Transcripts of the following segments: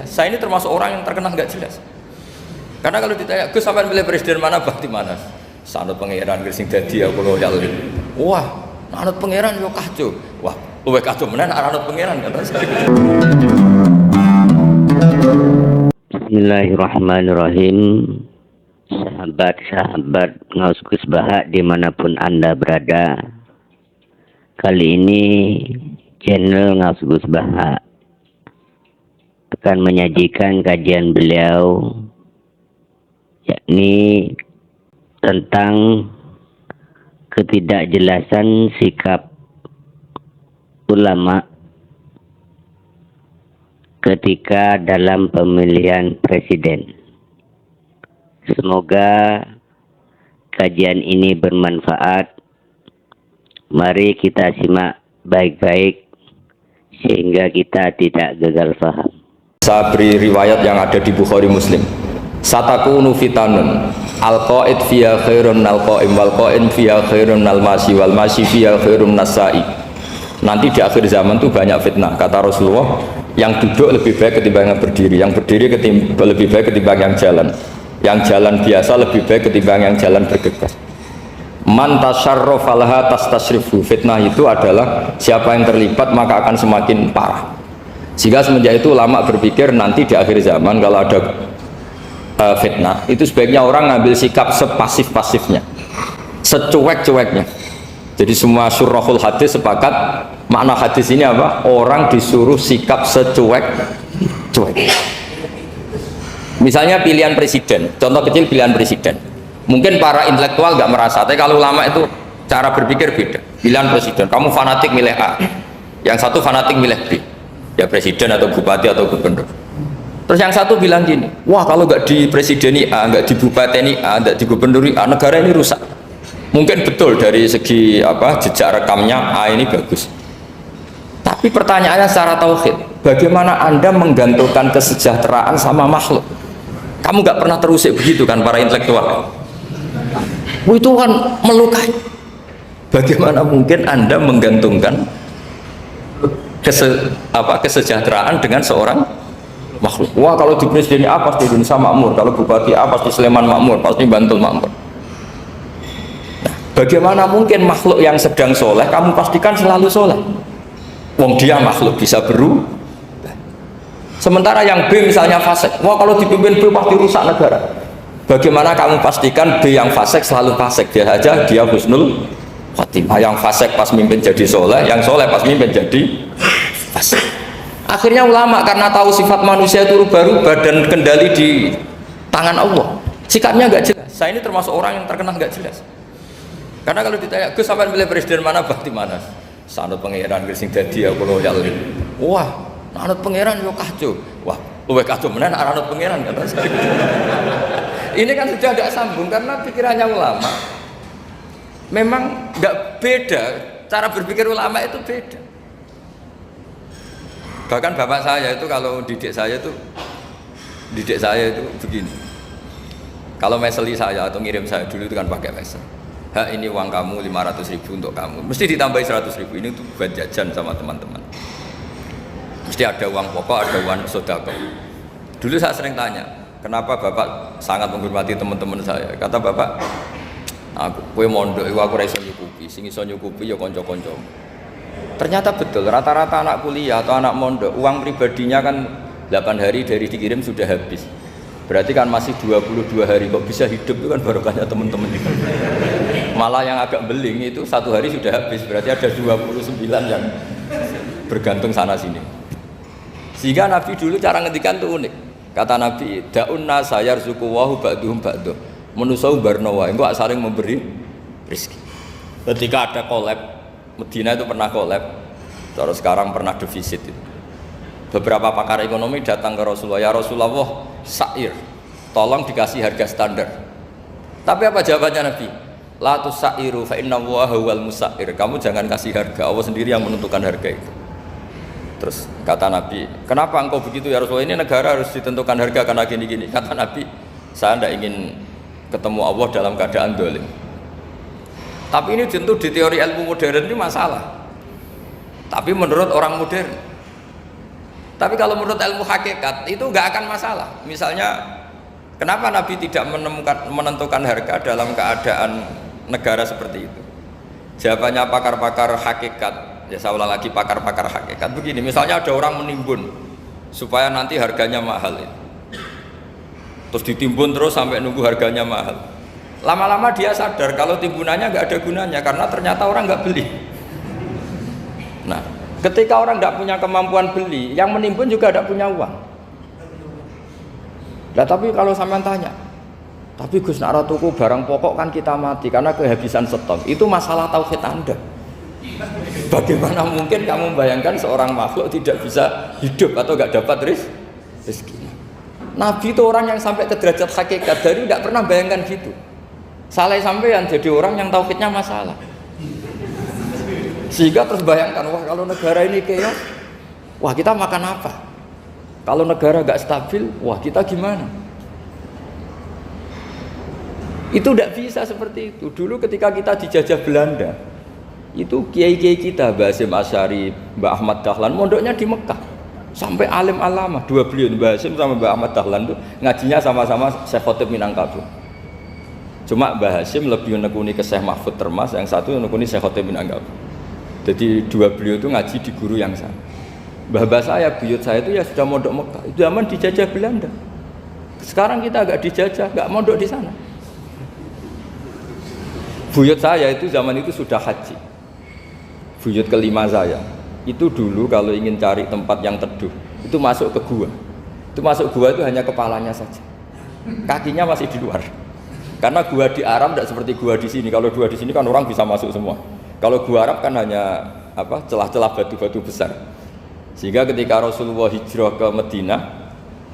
Saya ini termasuk orang yang terkenal nggak jelas. Karena kalau ditanya, Gus sampai pilih presiden mana, bakti mana? Sanut pangeran sing dadi aku loyal. Wah, anut pangeran yo kacau. Wah, luwih kacau menan anut pangeran kata saya. Bismillahirrahmanirrahim. Sahabat-sahabat Ngaus Gus Baha dimanapun Anda berada. Kali ini channel Ngaus Gus Baha akan menyajikan kajian beliau, yakni tentang ketidakjelasan sikap ulama ketika dalam pemilihan presiden. Semoga kajian ini bermanfaat. Mari kita simak baik-baik sehingga kita tidak gagal paham. Saya beri riwayat yang ada di Bukhari Muslim. Satakunu fitanun al-qaid fiya khairun al-qaim wal qaim fiya khairun al-masi wal masi fiya khairun nasai. Nanti di akhir zaman itu banyak fitnah, kata Rasulullah. Yang duduk lebih baik ketimbang yang berdiri, yang berdiri lebih baik ketimbang yang jalan biasa lebih baik ketimbang yang jalan bergegas. Man tasyarrafa laha tastasrifu. Fitnah itu adalah siapa yang terlibat maka akan semakin parah. Sehingga semenjak itu ulama berpikir nanti di akhir zaman kalau ada fitnah itu sebaiknya orang ngambil sikap sepasif-pasifnya, secuek-cueknya. Jadi semua surahul hadis sepakat makna hadis ini apa? Orang disuruh sikap secuek-cuek. Misalnya pilihan presiden, contoh kecil pilihan presiden. Mungkin para intelektual nggak merasa, tapi kalau ulama itu cara berpikir beda. Pilihan presiden, kamu fanatik milih A, yang satu fanatik milih B. Ya presiden atau bupati atau gubernur. Terus yang satu bilang gini, wah kalau nggak di presideni A, nggak di bupati A, nggak di gubernur A, negara ini rusak. Mungkin betul dari segi jejak rekamnya A ini bagus. Tapi pertanyaannya secara tauhid, bagaimana Anda menggantungkan kesejahteraan sama makhluk? Kamu nggak pernah terusik begitu kan para intelektual? Itu kan melukai. Bagaimana mungkin Anda menggantungkan kesejahteraan dengan seorang makhluk? Wah kalau di presiden A pasti Indonesia makmur, kalau bupati A pasti Sleman makmur, pasti Bantul makmur. Nah, bagaimana mungkin makhluk yang sedang soleh kamu pastikan selalu soleh? Wong dia makhluk bisa berubah. Sementara yang B misalnya fasik, wah kalau dipimpin B pasti rusak negara. Bagaimana kamu pastikan B yang fasik selalu fasik? Dia saja dia husnul khotimah. Yang fasik pas mimpin jadi soleh, yang soleh pas mimpin jadi fasik. Akhirnya ulama karena tahu sifat manusia itu rubah-rubah dan kendali di tangan Allah, sikapnya nggak jelas. Saya ini termasuk orang yang terkenal nggak jelas. Karena kalau ditanya, Gus sampai pilih presiden mana, bakti mana? Sanut pangeran sing dadi aku loyal. Wah, anut pangeran yo kacau. Wah, luwih kacau menan anut pangeran kata saya. Ini kan sudah agak sambung karena pikirannya ulama memang nggak beda, cara berpikir ulama itu beda. Bahkan bapak saya itu kalau didik saya itu begini. Kalau meseli saya atau ngirim saya dulu itu kan pakai mesel. Ha, ini uang kamu 500.000 untuk kamu. Mesti ditambahi 100.000 ini untuk buat jajan sama teman-teman. Mesti ada uang pokok, ada uang sodako. Dulu saya sering tanya, kenapa bapak sangat menghormati teman-teman saya? Kata bapak, aku kue mondok, aku raiso nyukupi, sing iso nyukupi ya konco-konco. Ternyata betul, rata-rata anak kuliah atau anak mondok, uang pribadinya kan 8 hari dari dikirim sudah habis. Berarti kan masih 22 hari, kok bisa hidup itu kan barokahnya teman-teman. Malah yang agak beling itu 1 hari sudah habis, berarti ada 29 yang bergantung sana sini. Sehingga Nabi dulu cara ngendikan itu unik. Kata Nabi, da'un nasa yarzuqu wahu ba'duhum ba'duh. Menusau barnawa, engko saling memberi rezeki. Ketika ada collab, Medina itu pernah collab, terus sekarang pernah defisit itu. Beberapa pakar ekonomi datang ke Rasulullah, ya Rasulullah, sa'ir, tolong dikasih harga standar. Tapi apa jawabannya Nabi? La tusairu fa inna Allaha huwal musair. Kamu jangan kasih harga, Allah sendiri yang menentukan harga itu. Terus kata Nabi, kenapa engkau begitu ya Rasulullah? Ini negara harus ditentukan harga karena gini-gini. Kata Nabi, saya tidak ingin ketemu Allah dalam keadaan dolim. Tapi ini tentu di teori ilmu modern ini masalah. Tapi menurut orang modern, Tapi kalau menurut ilmu hakikat itu nggak akan masalah. Misalnya, kenapa Nabi tidak menentukan harga dalam keadaan negara seperti itu? Jawabannya pakar-pakar hakikat, ya saya ulang lagi pakar-pakar hakikat. Begini, misalnya ada orang menimbun supaya nanti harganya mahal, ya. Terus ditimbun terus sampai nunggu harganya mahal. Lama-lama dia sadar kalau timbunannya nggak ada gunanya karena ternyata orang nggak beli. Nah, ketika orang tidak punya kemampuan beli, yang menimbun juga tidak punya uang. Nah, tapi kalau sampean tanya, tapi Gus nak tuku barang pokok kan kita mati karena kehabisan stok. Itu masalah tauhid Anda. Bagaimana mungkin kamu membayangkan seorang makhluk tidak bisa hidup atau nggak dapat rezeki? Nabi itu orang yang sampai ke derajat hakikat, dari tidak pernah bayangkan gitu. Salah sampean jadi orang yang tauhidnya masalah. Sehingga terus bayangkan, wah kalau negara ini keos, wah kita makan apa? Kalau negara nggak stabil, wah kita gimana? Itu tidak bisa seperti itu. Dulu ketika kita dijajah Belanda, itu kiai-kiai kita, Mbah Hasyim Asy'ari, Mbah Ahmad Dahlan, mondoknya di Mekah. Sampai alim alama, dua beliau, Mbah Hasyim sama Mbah Ahmad Dahlan itu ngajinya sama-sama Syekh Khotib Minangkabau. Cuma Mbah Hasyim lebih menekuni ke Syekh Mahfud Termas, yang satu menekuni Syekh Khotib Minangkabau. Jadi dua beliau itu ngaji di guru yang sama. Mbah saya, buyut saya itu ya sudah mondok Mekah. Itu zaman dijajah Belanda. Sekarang kita agak dijajah, nggak mondok di sana. Buyut saya itu zaman itu sudah haji. Buyut kelima saya itu dulu kalau ingin cari tempat yang teduh itu masuk ke gua. Itu masuk gua itu hanya kepalanya saja. Kakinya masih di luar. Karena gua di Arab tidak seperti gua di sini. Kalau gua di sini kan orang bisa masuk semua. Kalau gua Arab kan hanya celah-celah batu-batu besar. Sehingga ketika Rasulullah hijrah ke Madinah,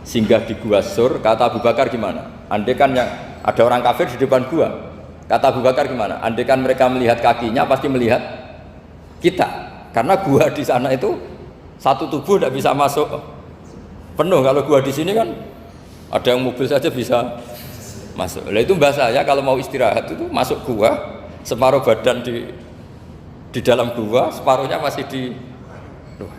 singgah di Gua Sur, kata Abu Bakar gimana? Andai kan yang ada orang kafir di depan gua, kata Abu Bakar gimana? Andai kan mereka melihat kakinya, pasti melihat kita. Karena gua di sana itu satu tubuh tidak bisa masuk penuh. Kalau gua di sini kan ada yang mobil saja bisa masuk. Nah itu mbah saya kalau mau istirahat itu masuk gua, separuh badan di dalam gua, separuhnya masih di luar.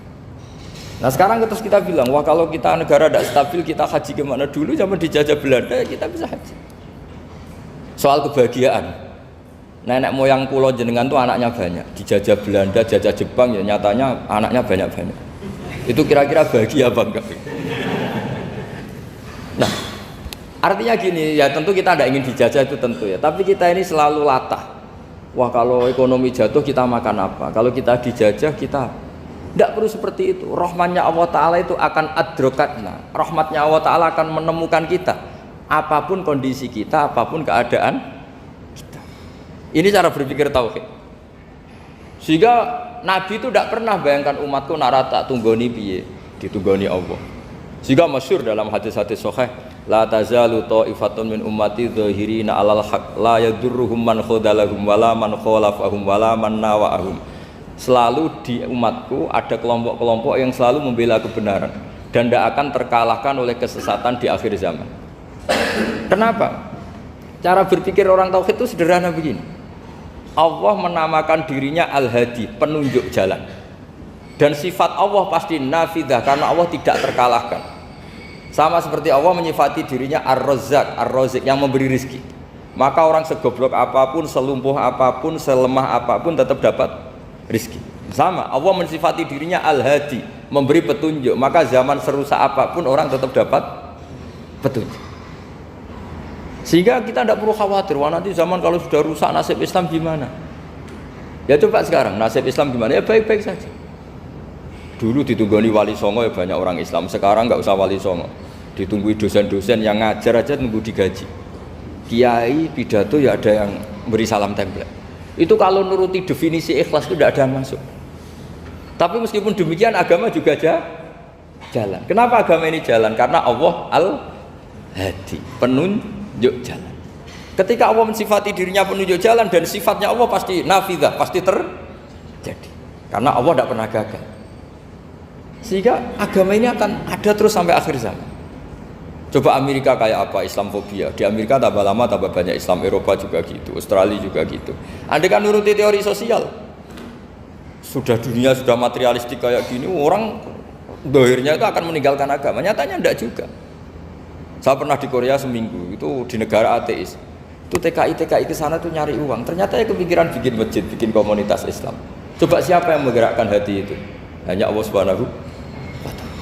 Nah sekarang terus kita bilang, wah kalau kita negara tidak stabil kita haji kemana? Dulu zaman dijajah Belanda kita bisa haji. Soal kebahagiaan, nenek moyang pulau jenengan tuh anaknya banyak, dijajah Belanda, jajah Jepang ya nyatanya anaknya banyak-banyak. Itu kira-kira bahagia apa enggak? Nah artinya gini ya, tentu kita tidak ingin dijajah itu tentu ya, tapi kita ini selalu latah. Wah kalau ekonomi jatuh kita makan apa? Kalau kita dijajah kita tidak perlu seperti itu. Rahmatnya Allah Ta'ala itu akan adrokatna. Rahmatnya Allah Ta'ala akan menemukan kita. Apapun kondisi kita, apapun keadaan kita. Ini cara berpikir tauhid. Sehingga Nabi itu tidak pernah bayangkan umatku narata tunggoni piye, ditunggoni Allah. Sehingga masyhur dalam hadis-hadis sahih, la tazalu ta'ifatun min ummati dzahirina 'alal haq la yadurruhum man khadalahum wala man khalafahum wala man nawa'ahum. Selalu di umatku ada kelompok-kelompok yang selalu membela kebenaran dan tidak akan terkalahkan oleh kesesatan di akhir zaman. Kenapa? Cara berpikir orang tauhid itu sederhana begini. Allah menamakan dirinya Al-Hadi, penunjuk jalan. Dan sifat Allah pasti nafidah karena Allah tidak terkalahkan. Sama seperti Allah menyifati dirinya Ar-Razzaq, Ar-Razik yang memberi rizki. Maka orang segoblok apapun, selumpuh apapun, selemah apapun tetap dapat rizki. Sama, Allah mensifati dirinya Al-Hadi, memberi petunjuk. Maka zaman serusak apapun orang tetap dapat petunjuk. Sehingga kita tidak perlu khawatir, wah nanti zaman kalau sudah rusak nasib Islam gimana? Ya coba sekarang nasib Islam gimana? Ya baik-baik saja. Dulu ditunggoni wali songo ya banyak orang Islam. Sekarang nggak usah wali songo, ditunggui dosen-dosen yang ngajar aja nunggu digaji. Kiai pidato ya ada yang beri salam tempel. Itu kalau nuruti definisi ikhlas itu tidak ada yang masuk. Tapi meskipun demikian agama juga jalan. Kenapa agama ini jalan? Karena Allah Al-Hadi, penunjuk jalan. Ketika Allah mensifati dirinya penunjuk jalan dan sifatnya Allah pasti nafidah, pasti terjadi. Karena Allah tidak pernah gagal. Sehingga agama ini akan ada terus sampai akhir zaman. Coba Amerika kayak apa, Islamfobia. Di Amerika tambah lama tambah banyak Islam, Eropa juga gitu, Australia juga gitu. Andai kan nuruti teori sosial, sudah dunia sudah materialistik kayak gini, orang dohirnya itu akan meninggalkan agama. Nyatanya enggak juga. Saya pernah di Korea seminggu, itu di negara ateis. Itu TKI ke sana tuh nyari uang. Ternyata ya kepikiran bikin masjid, bikin komunitas Islam. Coba siapa yang menggerakkan hati itu? Hanya Allah Subhanahu wa Ta'ala.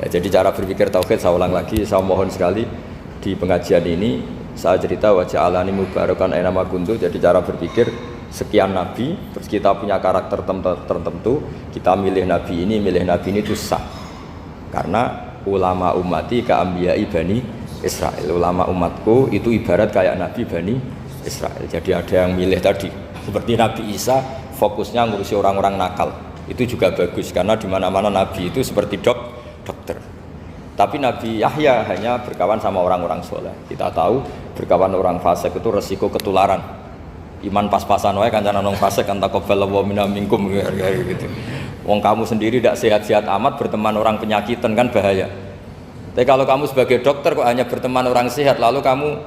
Ya, jadi cara berpikir tauhid saya ulang lagi, saya mohon sekali di pengajian ini saya cerita wajah alani mubarakan aina ma kuntu. Jadi cara berpikir sekian nabi, terus kita punya karakter tertentu, kita milih nabi ini itu sah. Karena ulama ummati ka'ambiyai Bani Israel, ulama umatku itu ibarat kayak nabi Bani Israel. Jadi ada yang milih tadi seperti Nabi Isa fokusnya ngurusi orang-orang nakal, itu juga bagus karena di mana-mana nabi itu seperti dokter. Tapi Nabi Yahya hanya berkawan sama orang-orang soleh. Kita tahu berkawan orang fasik itu resiko ketularan. Iman pas-pasan wae kancanan wong fasik kan taqabbalallahu minna minkum gitu. Wong kamu sendiri tidak sehat-sehat amat berteman orang penyakitan kan bahaya. Tapi kalau kamu sebagai dokter kok hanya berteman orang sehat, lalu kamu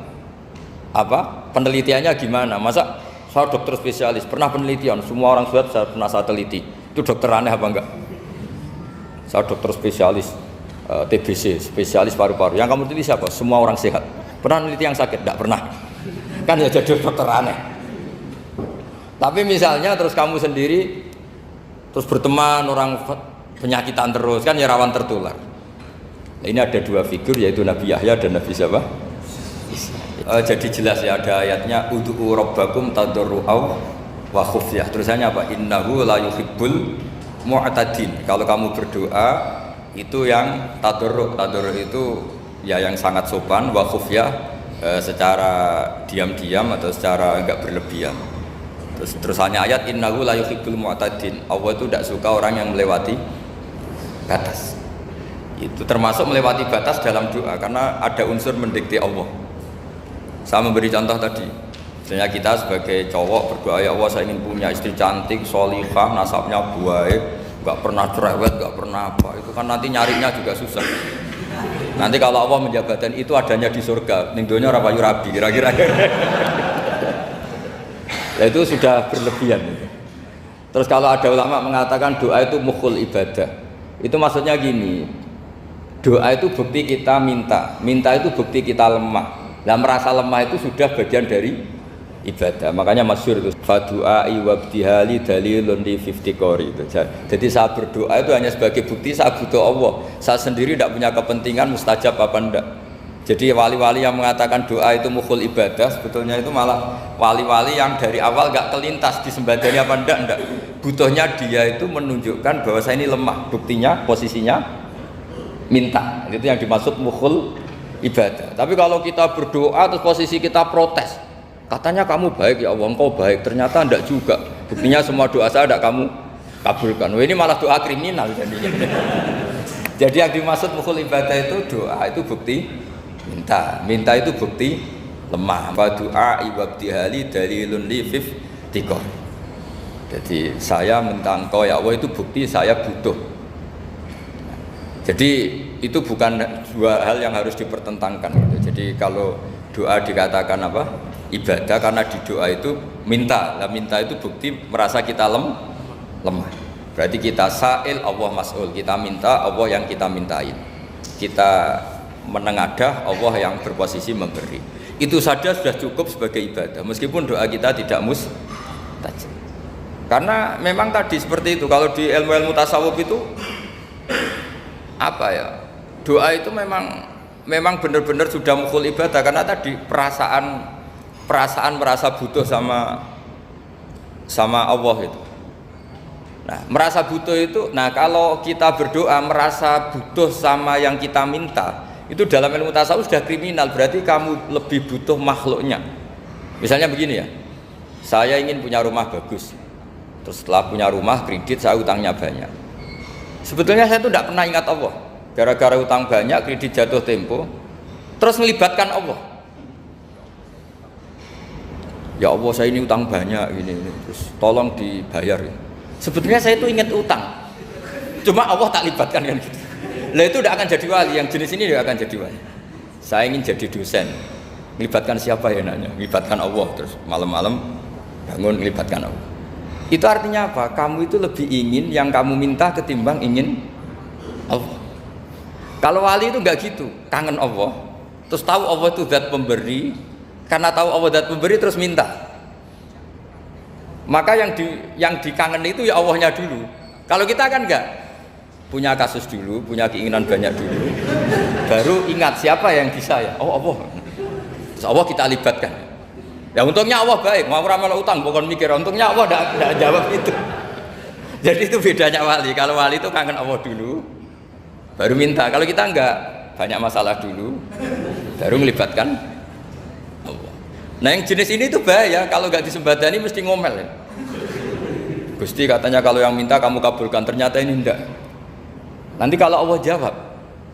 penelitiannya gimana? Masa saya dokter spesialis, pernah penelitian, semua orang sehat saya pernah saya teliti. Itu dokter aneh apa enggak? Saya dokter spesialis TBC, spesialis paru-paru. Yang kamu teliti siapa? Semua orang sehat. Pernah meneliti yang sakit? Enggak pernah. Kan ya jadi dokter aneh. Tapi misalnya terus kamu sendiri terus berteman orang penyakitan terus, kan ya rawan tertular. Nah, ini ada dua figur yaitu Nabi Yahya dan Nabi siapa? Jadi jelas ya ada ayatnya ud'u rabbakum tadarru'aw wa khufyah. Terusannya apa? Innahu la yuhibbul mu'tadin. Kalau kamu berdoa itu yang tadarru' itu ya yang sangat sopan, wa khufyah secara diam-diam atau secara enggak berlebihan. Terusannya ayat innahu la yuhibbul mu'tadin. Allah itu tidak suka orang yang melewati batas. Itu termasuk melewati batas dalam doa karena ada unsur mendikte Allah. Saya memberi contoh tadi. Misalnya kita sebagai cowok berdoa, ya Allah saya ingin punya istri cantik, sholihah, nasabnya baik, enggak pernah cerewet, enggak pernah apa. Itu kan nanti nyarinya juga susah. Nanti kalau Allah menjabatkan itu adanya di surga, ning donya ora payu rabi kira-kira. Nah, itu sudah berlebihan. Terus kalau ada ulama mengatakan doa itu mukhul ibadah, itu maksudnya gini, doa itu bukti kita minta itu bukti kita lemah. Nah merasa lemah itu sudah bagian dari ibadah. Makanya masyhur itu fadu'ai wabtihali dalilun li fiftikori itu. Jadi saya berdoa itu hanya sebagai bukti saya butuh Allah. Saya sendiri tidak punya kepentingan mustajab apa enggak. Jadi wali-wali yang mengatakan doa itu mukhul ibadah, sebetulnya itu malah wali-wali yang dari awal gak kelintas disembadani apa enggak. Butuhnya dia itu menunjukkan bahwa saya ini lemah, buktinya posisinya minta. Itu yang dimaksud mukhul ibadah. Tapi kalau kita berdoa terus posisi kita protes, katanya kamu baik ya Allah, engkau baik, ternyata enggak juga. Buktinya semua doa saya enggak kamu kabulkan. Wah, ini malah doa kriminal jadinya. Jadi yang dimaksud mukhul ibadah itu doa itu bukti minta itu bukti lemah. Fa du'a ibtihali dalilun li fiftikor. Jadi saya minta engkau ya Allah itu bukti saya butuh. Jadi itu bukan dua hal yang harus dipertentangkan gitu. Jadi kalau doa dikatakan apa? Ibadah karena di doa itu minta. Nah, minta itu bukti merasa kita lemah. Berarti kita sa'il Allah mas'ul. Kita minta Allah yang kita mintain. Kita menengadah Allah yang berposisi memberi. Itu saja sudah cukup sebagai ibadah meskipun doa kita tidak mustajab. Karena memang tadi seperti itu. Kalau di ilmu-ilmu tasawuf itu apa ya? Doa itu memang benar-benar sudah mukhul ibadah karena tadi perasaan merasa butuh sama Allah itu. Nah, merasa butuh itu, nah kalau kita berdoa merasa butuh sama yang kita minta, itu dalam ilmu tasawuf sudah kriminal, berarti kamu lebih butuh makhluknya. Misalnya begini ya, saya ingin punya rumah bagus, terus setelah punya rumah kredit saya utangnya banyak. Sebetulnya saya itu tidak pernah ingat Allah, gara-gara utang banyak kredit jatuh tempo, terus melibatkan Allah. Ya Allah saya ini utang banyak ini, terus tolong dibayar. Sebetulnya saya itu ingat utang, cuma Allah tak libatkan kan gitu. Lah itu tidak akan jadi wali, yang jenis ini tidak akan jadi wali. Saya ingin jadi dosen, melibatkan siapa ya nanya? Melibatkan Allah, terus malam-malam bangun melibatkan Allah. Itu artinya apa? Kamu itu lebih ingin yang kamu minta ketimbang ingin Allah. Kalau wali itu enggak gitu, kangen Allah. Terus tahu Allah itu zat pemberi, karena tahu Allah zat pemberi terus minta. Maka yang dikangen itu ya Allahnya dulu. Kalau kita kan enggak, punya kasus dulu, punya keinginan banyak dulu, baru ingat siapa yang bisa ya. Oh Allah. Terus Allah kita libatkan. Ya untungnya Allah baik, mau ramal utang bukan mikir. Untungnya Allah enggak jawab itu. Jadi itu bedanya wali. Kalau wali itu kangen Allah dulu, baru minta. Kalau kita enggak, banyak masalah dulu, baru melibatkan Allah. Nah yang jenis ini itu bahaya. Kalau enggak disembadani mesti ngomel ya. Gusti katanya kalau yang minta kamu kabulkan, ternyata ini enggak. Nanti kalau Allah jawab,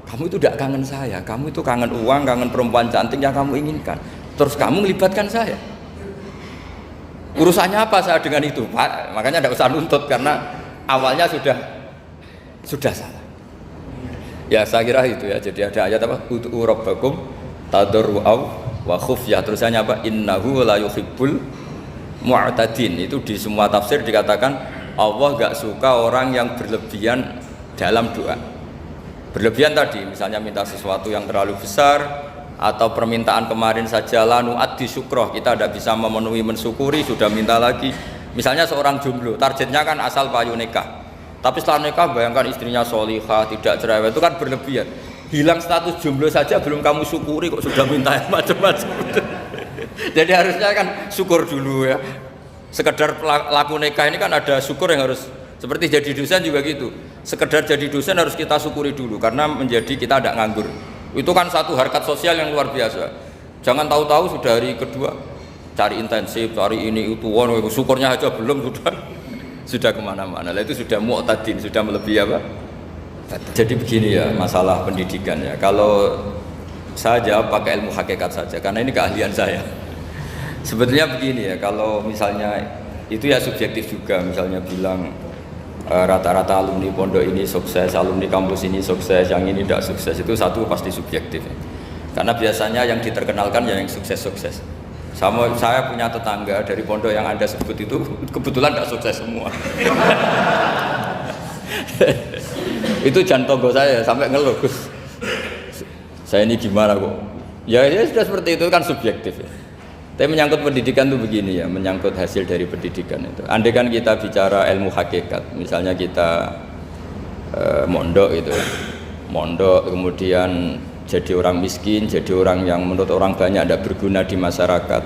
kamu itu tidak kangen saya, kamu itu kangen uang, kangen perempuan cantik yang kamu inginkan. Terus kamu melibatkan saya. Urusannya apa saya dengan itu, Pak? Makanya tidak usah nuntut karena awalnya sudah salah. Ya saya kira itu ya. Jadi ada ayat apa? Ud'u rabbakum tadarru'aw wa khufyah. Terusannya apa? Innahu la yuhibbul mu'tadin. Itu di semua tafsir dikatakan Allah enggak suka orang yang berlebihan dalam doa. Berlebihan tadi misalnya minta sesuatu yang terlalu besar, atau permintaan kemarin saja lanu addi syukroh, kita tidak bisa memenuhi mensyukuri, sudah minta lagi. Misalnya seorang jomblo, targetnya kan asal payu nikah, tapi setelah nikah bayangkan istrinya solihah, tidak cerewet, itu kan berlebihan. Hilang status jomblo saja belum kamu syukuri kok sudah minta yang macam-macam. Jadi harusnya kan syukur dulu ya. Sekedar laku nikah ini kan ada syukur yang harus, seperti jadi dosen juga gitu. Sekedar jadi dosen harus kita syukuri dulu karena menjadi kita tidak nganggur. Itu kan satu harkat sosial yang luar biasa. Jangan tahu-tahu sudah hari kedua cari intensif, cari ini itu, syukurnya aja belum sudah kemana-mana. Lah itu sudah mu'tadin, sudah melebihi apa? Jadi begini ya masalah pendidikan ya. Kalau saya jawab pakai ilmu hakikat saja karena ini keahlian saya. Sebetulnya begini ya, kalau misalnya itu ya subjektif juga, misalnya bilang rata-rata alumni pondok ini sukses, alumni kampus ini sukses, yang ini tidak sukses, itu satu pasti subjektif ya. Karena biasanya yang diterkenalkan ya yang sukses-sukses. Saya punya tetangga dari pondok yang Anda sebut itu kebetulan tidak sukses semua. Itu jantogo saya sampai ngeluh, Gus, saya ini gimana kok? Ya sudah seperti itu kan subjektif ya. Tapi menyangkut pendidikan itu begini ya, menyangkut hasil dari pendidikan itu. Andai kan kita bicara ilmu hakikat, misalnya kita mondok gitu, mondok kemudian jadi orang miskin, jadi orang yang menurut orang banyak tidak berguna di masyarakat.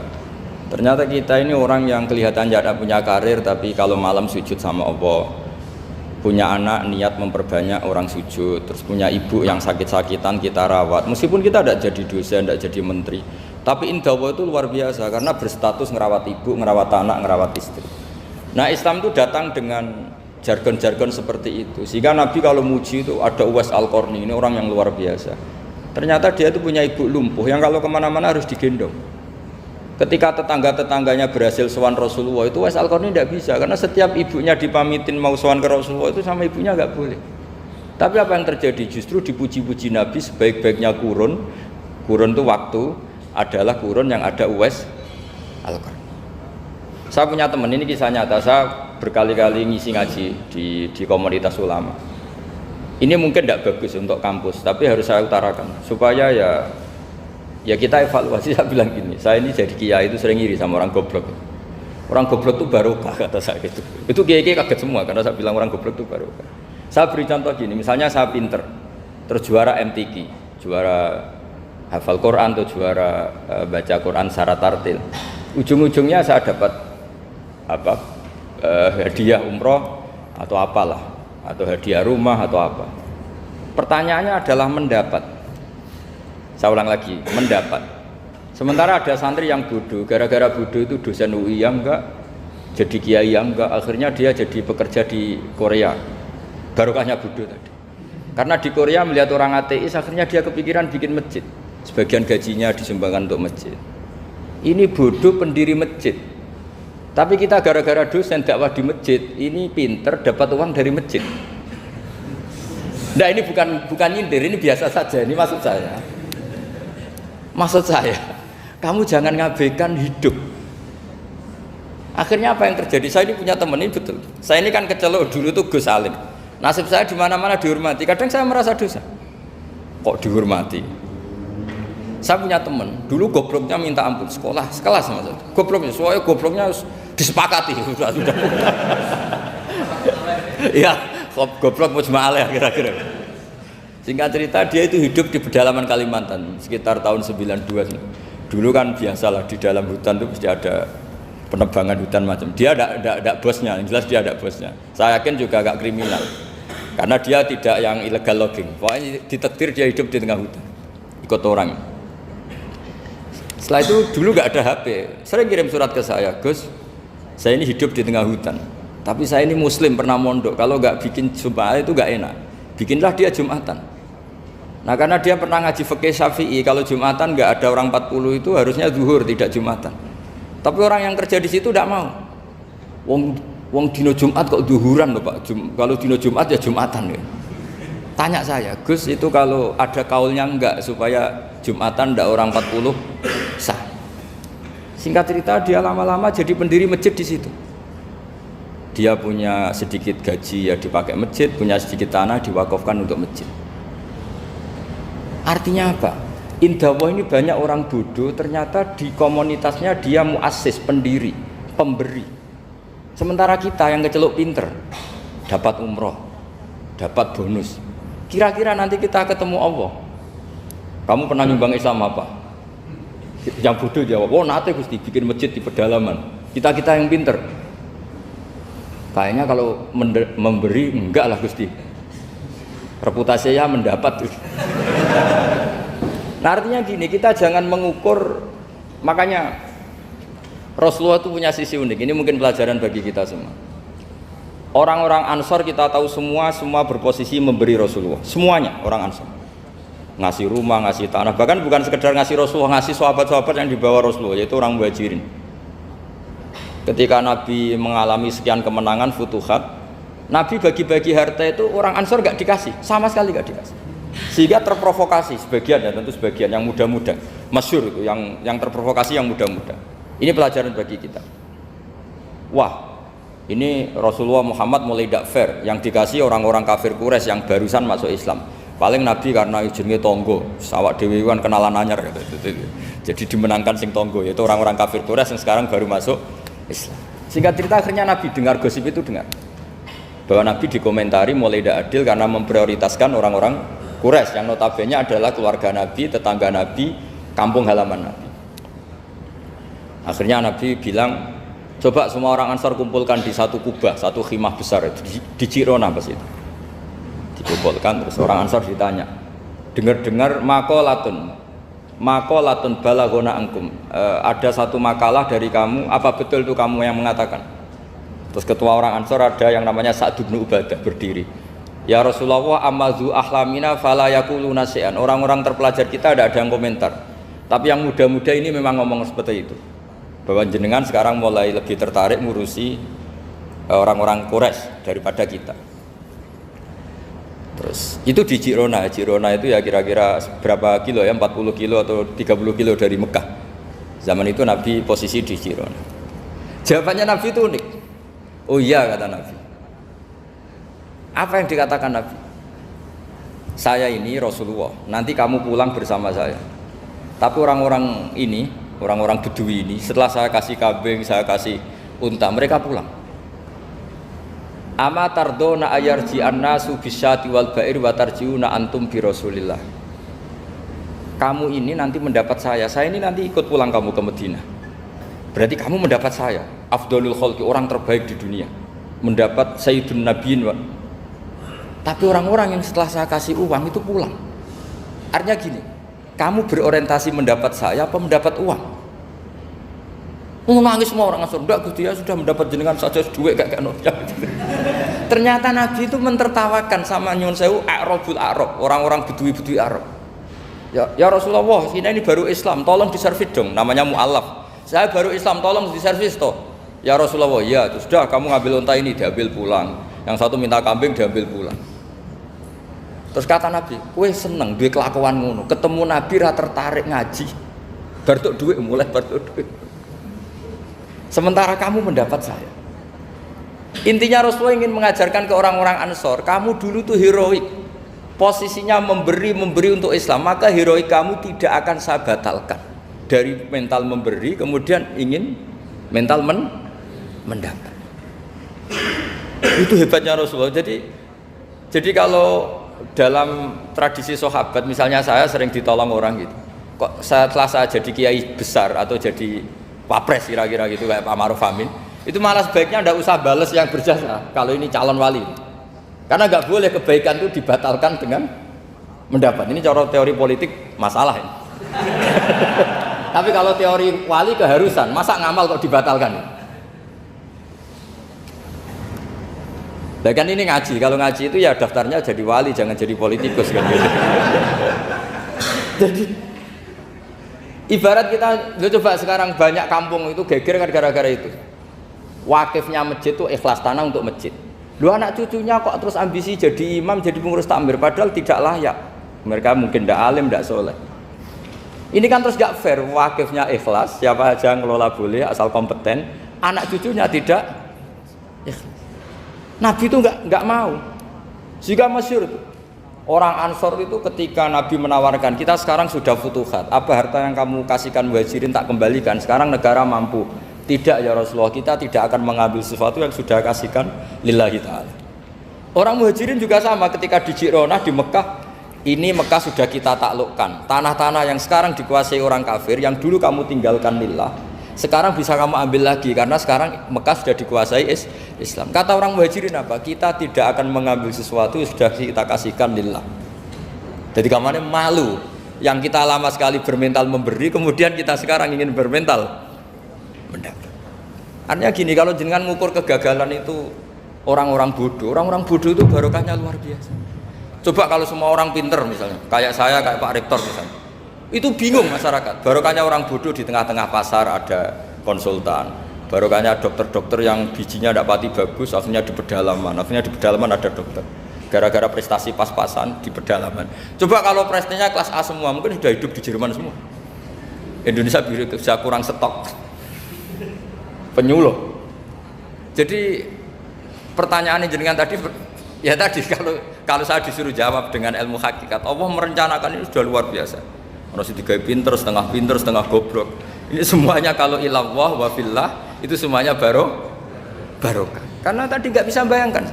Ternyata kita ini orang yang kelihatan tidak punya karir, tapi kalau malam sujud sama Allah, punya anak niat memperbanyak orang sujud, terus punya ibu yang sakit-sakitan kita rawat, meskipun kita tidak jadi dosen, tidak jadi menteri. Tapi indah Allah itu luar biasa karena berstatus ngerawat ibu, ngerawat anak, ngerawat istri. Nah Islam itu datang dengan jargon-jargon seperti itu. Sehingga Nabi kalau muji itu ada Uwais Al-Qarni, ini orang yang luar biasa. Ternyata dia itu punya ibu lumpuh yang kalau kemana-mana harus digendong. Ketika tetangga-tetangganya berhasil sowan Rasulullah itu Uwais Al-Qarni tidak bisa karena setiap ibunya dipamitin mau sowan ke Rasulullah itu sama ibunya nggak boleh. Tapi apa yang terjadi? Justru dipuji-puji Nabi sebaik-baiknya kurun itu waktu adalah kurun yang ada Uwais Al-Qarni. Saya punya teman, ini kisah nyata, saya berkali-kali ngisi ngaji di komunitas ulama. Ini mungkin tidak bagus untuk kampus, tapi harus saya utarakan supaya ya kita evaluasi. Saya bilang gini, saya ini jadi kiai itu sering iri sama orang goblok. Orang goblok itu barokah kata saya gitu. Itu kiai-kiai kaget semua karena saya bilang orang goblok itu barokah. Saya beri contoh gini, misalnya saya pinter, terus juara MTQ, juara hafal Quran atau juara baca Quran secara tartil, ujung-ujungnya saya dapat hadiah umroh atau apalah, atau hadiah rumah atau apa. Pertanyaannya adalah mendapat. Saya ulang lagi, mendapat. Sementara ada santri yang bodoh, gara-gara bodoh itu dosen UI yang enggak, jadi kiai yang enggak, akhirnya dia jadi pekerja di Korea. Barokahnya bodoh tadi. Karena di Korea melihat orang ateis, akhirnya dia kepikiran bikin masjid. Sebagian gajinya disumbangkan untuk masjid. Ini bodoh pendiri masjid. Tapi kita gara-gara dosen dakwah di masjid, ini pinter dapat uang dari masjid. Nah ini bukan nyindir, ini biasa saja. Ini maksud saya. Maksud saya, kamu jangan ngabaikan hidup. Akhirnya apa yang terjadi? Saya ini punya teman ini betul. Saya ini kan kecelok dulu tuh Gus Salim. Nasib saya di mana-mana dihormati. Kadang saya merasa dosa. Kok dihormati? Saya punya teman, dulu gobloknya minta ampun sekolah, sekelas maksud. Gobloknya, soalnya gobloknya harus disepakati sudah. Iya, goblok mujma'alah kira-kira. Singkat cerita dia itu hidup di pedalaman Kalimantan sekitar tahun 92. Dulu kan biasalah di dalam hutan itu pasti ada penebangan hutan macam. Dia ada bosnya, yang jelas dia ada bosnya. Saya yakin juga agak kriminal. Karena dia tidak yang illegal logging. Pokoknya ditetir dia hidup di tengah hutan. Ikut orang. Setelah itu dulu nggak ada HP, sering kirim surat ke saya, Gus, saya ini hidup di tengah hutan, tapi saya ini Muslim pernah mondok, kalau nggak bikin Jumat itu nggak enak, bikinlah dia Jumatan. Nah karena dia pernah ngaji fikih Syafi'i, kalau Jumatan nggak ada orang 40 itu harusnya zuhur tidak Jumatan. Tapi orang yang kerja di situ tidak mau. Wong dino Jumat kok zuhuran loh Pak, kalau dino Jumat ya Jumatan ya. Tanya saya, Gus itu kalau ada kaulnya enggak supaya Jumatan ndak orang 40 sah. Singkat cerita dia lama-lama jadi pendiri masjid di situ. Dia punya sedikit gaji ya dipakai masjid, punya sedikit tanah diwakafkan untuk masjid. Artinya apa? Indawah ini banyak orang bodoh, ternyata di komunitasnya dia muassis, pendiri, pemberi. Sementara kita yang keceluk pinter, dapat umroh, dapat bonus. Kira-kira nanti kita ketemu Allah, kamu pernah nyumbang Islam apa? Yang bodoh jawab, oh nate Gusti bikin masjid di pedalaman. Kita yang pinter, kayaknya kalau memberi enggak lah Gusti, reputasinya mendapat. Nah artinya gini, kita jangan mengukur, makanya Rasulullah itu punya sisi unik. Ini mungkin pelajaran bagi kita semua. Orang-orang Ansor kita tahu semua berposisi memberi Rasulullah, semuanya orang Ansor. Ngasih rumah, ngasih tanah, bahkan bukan sekedar ngasih Rasulullah, ngasih sahabat-sahabat yang dibawa Rasulullah, yaitu orang Muhajirin. Ketika Nabi mengalami sekian kemenangan, futuhat, Nabi bagi-bagi harta itu orang Ansor gak dikasih, sama sekali gak dikasih. Sehingga terprovokasi sebagian, ya tentu sebagian yang muda-muda, masyhur itu, yang terprovokasi yang muda-muda. Ini pelajaran bagi kita. Wah, ini Rasulullah Muhammad mulai tidak fair, yang dikasih orang-orang kafir Quraisy yang barusan masuk Islam. Paling Nabi karena jenenge tonggo, sawak dewi kan kenalan anyar gitu. Jadi dimenangkan sing tonggo, yaitu orang-orang kafir Quraisy yang sekarang baru masuk Islam. Singkat cerita akhirnya Nabi dengar gosip itu, dengar bahwa Nabi dikomentari mulai tidak adil karena memprioritaskan orang-orang Quraisy yang notabene adalah keluarga Nabi, tetangga Nabi, kampung halaman Nabi. Akhirnya Nabi bilang, coba semua orang Ansar kumpulkan di satu kubah, satu khimah besar di Jirona pas itu. Dikumpulkan, terus orang Ansar ditanya, dengar-dengar makolatun balagona angkum, ada satu makalah dari kamu, apa betul itu kamu yang mengatakan? Terus ketua orang Ansar ada yang namanya Sa'd bin Ubadah berdiri, ya Rasulullah amazu ahlamina fala yaquluna syai'an. Orang-orang terpelajar kita ada yang komentar, tapi yang muda-muda ini memang ngomong seperti itu, bahwa jenengan sekarang mulai lebih tertarik ngurusi orang-orang Quraisy daripada kita. Terus itu di Jirona itu ya kira-kira berapa kilo ya, 40 kilo atau 30 kilo dari Mekah. Zaman itu Nabi posisi di Jirona. Jawabannya Nabi itu unik. Oh iya, kata Nabi. Apa yang dikatakan Nabi? Saya ini Rasulullah, nanti kamu pulang bersama saya. Tapi orang-orang ini, orang-orang Bedui ini, setelah saya kasih kambing, saya kasih unta, mereka pulang. Ama tardona ayarji annasu bisyati wal ba'ir wa tarjiuna antum bi Rasulillah. Kamu ini nanti mendapat saya ini nanti ikut pulang kamu ke Madinah. Berarti kamu mendapat saya, afdalul khalqi, orang terbaik di dunia. Mendapat sayyidun nabiyyin. Tapi orang-orang yang setelah saya kasih uang itu pulang. Artinya gini, kamu berorientasi mendapat saya apa mendapat uang? Nangis semua orang Ansor, enggak Gusti ya sudah mendapat jenengan saja duit gak ono. Ternyata Nabi itu mentertawakan sama nyuwun sewu A'rabul A'rab, orang-orang Bedui Arab. Ya Rasulullah, ini baru Islam, tolong diservis dong, namanya mu'allaf. Saya baru Islam, tolong diservis toh. Ya Rasulullah, ya sudah kamu ngambil unta ini diambil pulang. Yang satu minta kambing diambil pulang. Terus kata Nabi, kowe seneng duwe kelakuan ngono, ketemu Nabi ra tertarik ngaji. Bar tuk duit mulai bar tuk duit. Sementara kamu mendapat saya. Intinya Rasulullah ingin mengajarkan ke orang-orang Ansor, kamu dulu tuh heroik, posisinya memberi untuk Islam, maka heroik kamu tidak akan saya batalkan. Dari mental memberi kemudian ingin mental mendapat. Itu hebatnya Rasulullah. Jadi kalau dalam tradisi sahabat, misalnya saya sering ditolong orang gitu, kok setelah saya jadi kiai besar atau jadi wapres kira-kira gitu kayak Pak Maruf Amin, itu malah sebaiknya tidak usah balas yang berjasa kalau ini calon wali, karena nggak boleh kebaikan itu dibatalkan dengan mendapat. Ini cara teori politik masalah ini. Tapi kalau teori wali keharusan, masa ngamal kok dibatalkan? Nah kan ini ngaji, kalau ngaji itu ya daftarnya jadi wali, jangan jadi politikus kan gitu. Jadi ibarat kita, coba sekarang banyak kampung itu geger kan gara-gara itu. Wakifnya masjid itu ikhlas tanah untuk masjid. Lu anak cucunya kok terus ambisi jadi imam, jadi pengurus takmir, padahal tidak layak. Mereka mungkin tidak alim, tidak soleh. Ini kan terus gak fair. Wakifnya ikhlas, siapa aja ngelola boleh asal kompeten. Anak cucunya tidak ikhlas. Nabi itu nggak mau. Jika masyhur itu orang Ansor itu ketika Nabi menawarkan, kita sekarang sudah futuhat, apa harta yang kamu kasihkan muhajirin tak kembalikan, sekarang negara mampu. Tidak ya Rasulullah, kita tidak akan mengambil sesuatu yang sudah kasihkan lillahi ta'ala. Orang muhajirin juga sama, ketika di Ji'ronah di Mekah, ini Mekah sudah kita taklukkan, tanah-tanah yang sekarang dikuasai orang kafir, yang dulu kamu tinggalkan lillah, sekarang bisa kamu ambil lagi karena sekarang Mekah sudah dikuasai Islam. Kata orang muhajirin apa? Kita tidak akan mengambil sesuatu yang sudah kita kasihkan lillah. Jadi kamarnya malu, yang kita lama sekali bermental memberi, kemudian kita sekarang ingin bermental mendapat. Artinya gini, kalau jenengan mengukur kegagalan itu orang-orang bodoh itu barokahnya luar biasa. Coba kalau semua orang pinter misalnya, kayak saya, kayak Pak Rektor misalnya, itu bingung masyarakat. Barokahnya orang bodoh di tengah-tengah pasar ada konsultan, barokahnya dokter-dokter yang bijinya tidak pati bagus, akhirnya di pedalaman ada dokter. Gara-gara prestasi pas-pasan di pedalaman. Coba kalau prestasinya kelas A semua, mungkin sudah hidup di Jerman semua. Indonesia biru itu sudah kurang stok penyuluh. Jadi pertanyaannya jenengan tadi, ya tadi kalau saya disuruh jawab dengan ilmu hakikat, Allah merencanakan ini sudah luar biasa. Orang tiga pinter, setengah goblok. Ini semuanya kalau ilallah wa fillah itu semuanya barokah. Karena tadi nggak bisa bayangkan.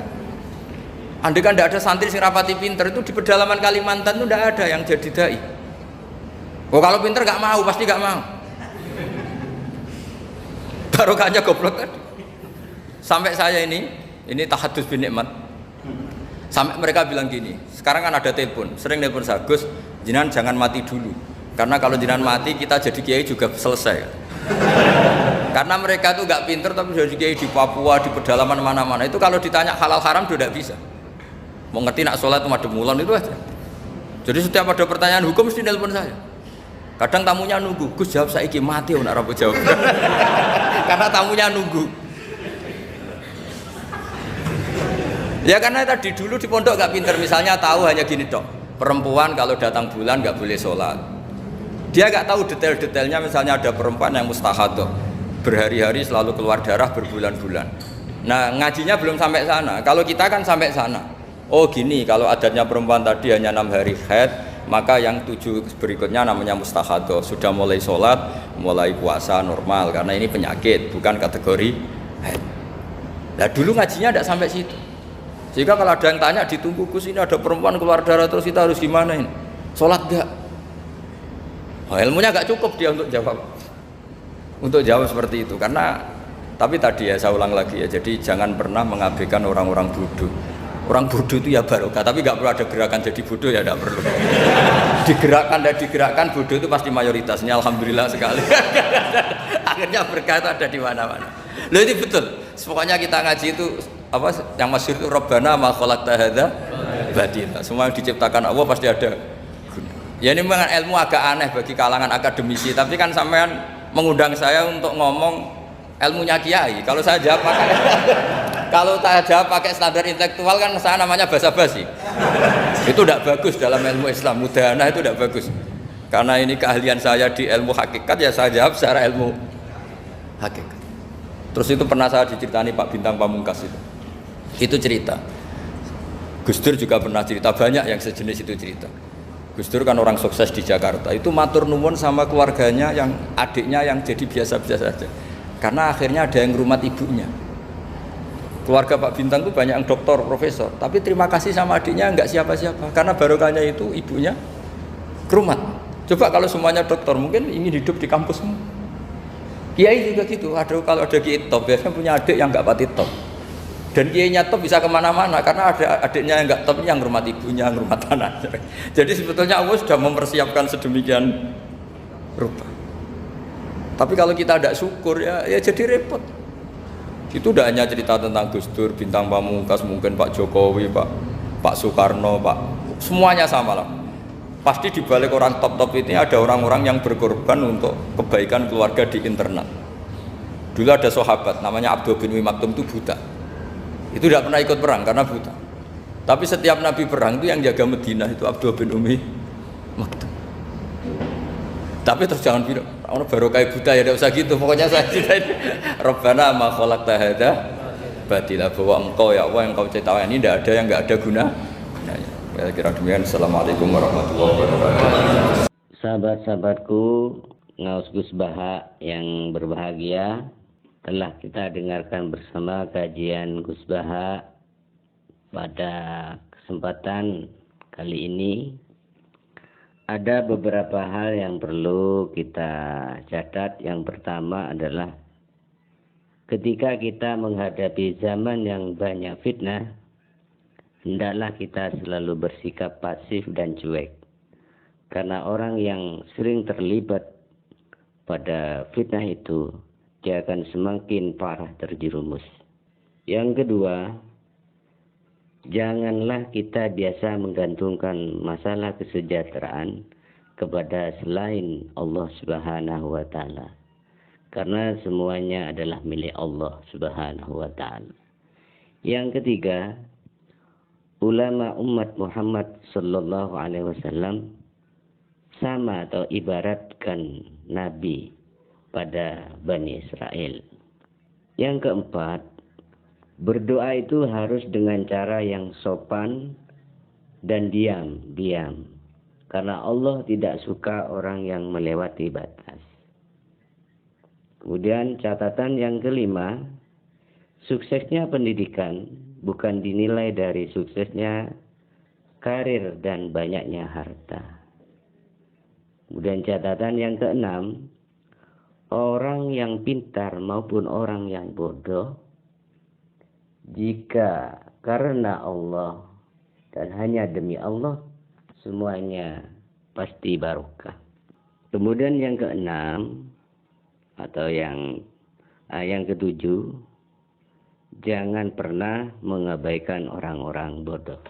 Andai kan tidak ada santri sing rapati pinter, itu di pedalaman Kalimantan itu tidak ada yang jadi dai. Oh kalau pinter nggak mau, pasti nggak mau. Barokahnya goblok tadi. Sampai saya ini tahadus bin nikmat. Sampai mereka bilang gini, sekarang kan ada telepon, sering telepon saya, Gus, jenengan jangan mati dulu. Karena kalau jenengan mati kita jadi kiai juga selesai. Karena mereka tuh nggak pinter tapi jadi kiai di Papua, di pedalaman mana-mana. Itu kalau ditanya halal haram itu tidak bisa. Mau ngerti nak sholat itu madem mulon itu aja. Jadi setiap ada pertanyaan hukum mesti telepon saya. Kadang tamunya nunggu, Gus jawab saiki mati nak rabu jawab. Karena tamunya nunggu. Ya karena tadi dulu di pondok gak pinter, misalnya tahu hanya gini dok, perempuan kalau datang bulan gak boleh sholat. Dia gak tahu detail-detailnya, misalnya ada perempuan yang mustahadah, berhari-hari selalu keluar darah berbulan-bulan. Nah ngajinya belum sampai sana, kalau kita kan sampai sana. Oh gini, kalau adatnya perempuan tadi hanya 6 hari haid, maka yang 7 berikutnya namanya mustahadah, sudah mulai sholat, mulai puasa normal, karena ini penyakit, bukan kategori haid. Nah dulu ngajinya tidak sampai situ. Jika kalau ada yang tanya ditunggu, Gus ini ada perempuan keluar darah terus kita harus gimana ini? Sholat gak? Oh, ilmunya gak cukup dia untuk jawab seperti itu. Karena tapi tadi ya saya ulang lagi ya, jadi jangan pernah mengabaikan orang-orang bodoh. Orang bodoh itu ya barokah, tapi gak perlu ada gerakan jadi bodoh ya, tidak perlu. Digerakkan bodoh itu pasti mayoritasnya, alhamdulillah sekali. Akhirnya berkah itu ada di mana-mana. Loh ini betul. Pokoknya kita ngaji itu apa yang masyhur itu Rabbana ma khalaqta hadza batila. Semua yang diciptakan Allah pasti ada guna. Ya ini memang ilmu agak aneh bagi kalangan akademisi, tapi kan sampean mengundang saya untuk ngomong ilmunya kiai. Kalau saya jawab pakai standar intelektual kan saya namanya basa-basi. Itu tidak bagus dalam ilmu Islam. Mudahana itu tidak bagus. Karena ini keahlian saya di ilmu hakikat, ya saya jawab secara ilmu hakikat. Terus itu pernah saya diceritani Pak Bintang Pamungkas itu. Itu cerita. Gus Dur juga pernah cerita, banyak yang sejenis itu cerita. Gus Dur kan orang sukses di Jakarta, itu matur nuwun sama keluarganya yang adiknya yang jadi biasa-biasa saja. Karena akhirnya ada yang ngrumat ibunya. Keluarga Pak Bintang itu banyak yang doktor, profesor, tapi terima kasih sama adiknya enggak siapa-siapa. Karena barokahnya itu ibunya ngrumat. Coba kalau semuanya dokter, mungkin ingin hidup di kampus semua. Kiai juga gitu, kalau ada kiai top, biasanya punya adik yang enggak pati top. Dan kiainya top bisa kemana-mana, karena ada adiknya yang enggak top, yang ngurmat ibunya, ngurmat anaknya. Jadi sebetulnya Allah sudah mempersiapkan sedemikian rupa. Tapi kalau kita tidak syukur ya jadi repot. Itu tidak hanya cerita tentang Gus Dur, Bintang Pamungkas, mungkin Pak Jokowi, Pak Soekarno, semuanya sama lah. Pasti di balik orang top-top ini ada orang-orang yang berkorban untuk kebaikan keluarga di internal. Dulu ada sahabat namanya Abdul bin Umi Maktum, itu buta. Itu tidak pernah ikut perang karena buta. Tapi setiap Nabi perang itu yang jaga Madinah itu Abdul bin Umi Maktum. Tapi terus jangan bilang orang baru kayak buta ya, tidak usah gitu. Pokoknya saya ceritain Rabbana ma khalaqta hadza batila, bahwa engkau ya Allah yang kau ciptakan ini tidak ada yang enggak ada guna. Ya, kira demikian. Assalamualaikum warahmatullahi wabarakatuh. Sahabat-sahabatku, Ngaus Gus Baha yang berbahagia, telah kita dengarkan bersama kajian Gus Baha pada kesempatan kali ini. Ada beberapa hal yang perlu kita catat. Yang pertama adalah ketika kita menghadapi zaman yang banyak fitnah, hendaklah kita selalu bersikap pasif dan cuek. Karena orang yang sering terlibat pada fitnah itu, dia akan semakin parah terjerumus. Yang kedua, janganlah kita biasa menggantungkan masalah kesejahteraan kepada selain Allah Subhanahu wa Ta'ala. Karena semuanya adalah milik Allah Subhanahu wa Ta'ala. Yang ketiga, ulama umat Muhammad sallallahu alaihi wasallam sama atau ibaratkan Nabi pada Bani Israel. Yang keempat, berdoa itu harus dengan cara yang sopan dan diam. Karena Allah tidak suka orang yang melewati batas. Kemudian catatan yang kelima, suksesnya pendidikan bukan dinilai dari suksesnya karir dan banyaknya harta. Kemudian catatan yang keenam, orang yang pintar maupun orang yang bodoh, jika karena Allah dan hanya demi Allah, semuanya pasti barokah. Kemudian yang keenam atau yang ketujuh, jangan pernah mengabaikan orang-orang bodoh.